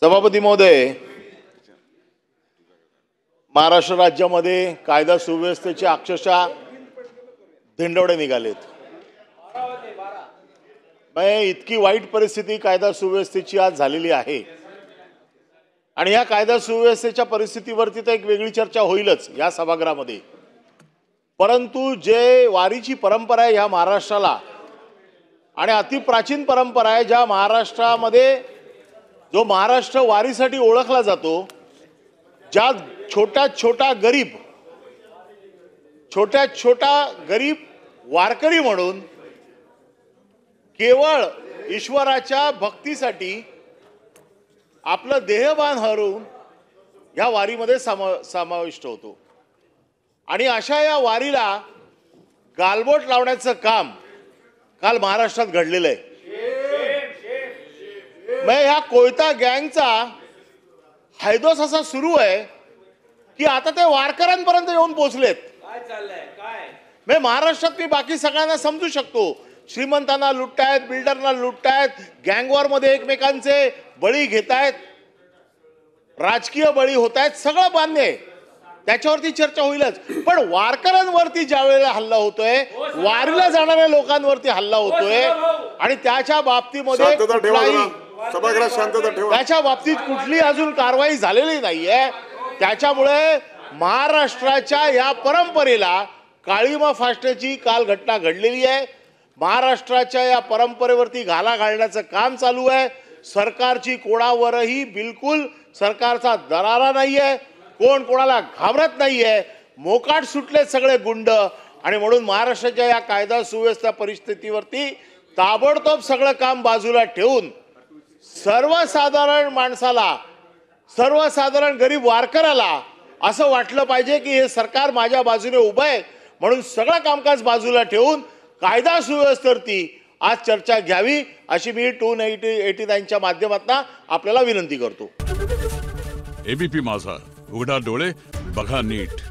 सभापती महोदय, महाराष्ट्र राज्यामध्ये कायदा सुव्यवस्थेचे अक्षरशः धिंडवडे निघालेत। इतकी वाईट परिस्थिती कायदा सुव्यवस्थेची आज झालेली आहे आणि या कायदा सुव्यवस्थेच्या परिस्थितीवरती तर एक वेगळी चर्चा होईलच या सभागृहामध्ये, परंतु जे वारीची परंपरा आहे ह्या महाराष्ट्राला आणि अतिप्राचीन परंपरा आहे, ज्या महाराष्ट्रामध्ये जो महाराष्ट्र वारीसाठी ओळखला जातो, ज्या छोटा छोटा गरीब वारकरी म्हणून केवळ ईश्वराच्या भक्तीसाठी आपलं देहभान हरवून या वारीमध्ये समाविष्ट होतो आणि अशा या वारीला गालबोट लावण्याचं काम काल महाराष्ट्रात घडलेलं आहे। ह्या कोयता गँगचा हैदोस असा सुरू आहे की आता ते वारकऱ्यांपर्यंत येऊन पोहोचलेत। महाराष्ट्रात मी बाकी सगळ्यांना समजू शकतो, श्रीमंतांना लुटतायत, बिल्डरना लुटतायत, गँगवॉर मध्ये एकमेकांचे बळी घेतायत, राजकीय बळी होतायत, सगळं मान्य आहे, त्याच्यावरती चर्चा होईलच। पण वारकऱ्यांवरती ज्या वेळेला हल्ला होतोय, वारीला जाणाऱ्या लोकांवरती हल्ला होतोय आणि त्याच्या बाबतीमध्ये कुठली अजून कारवाई झालेली नाहीये। त्याच्यामुळे महाराष्ट्राच्या या परंपरेला काळीमा फासण्याची काल घटना घडलेली आहे। महाराष्ट्राच्या या परंपरेवरती घाला घालण्याचं काम चालू आहे। सरकारची कोणावरही बिलकुल सरकारचा दरारा नाहीये, कोण कोणाला घाबरत नाहीये, मोकाट सुटले सगळे गुंड आणि म्हणून महाराष्ट्राच्या या कायदा सुव्यवस्था परिस्थितीवरती ताबडतोब सगळं काम बाजूला ठेवून सर्वसाधारण माणसाला, सर्वसाधारण गरीब वारकऱ्याला असं वाटलं पाहिजे की हे सरकार माझ्या बाजूने उभं आहे, म्हणून सगळं कामकाज बाजूला ठेवून कायदा सुव्यवस्थेवरती आज चर्चा घ्यावी अशी मी 289च्या माध्यमातून आपल्याला विनंती करतो। एबीपी माझा, उघडा डोळे बघा नीट।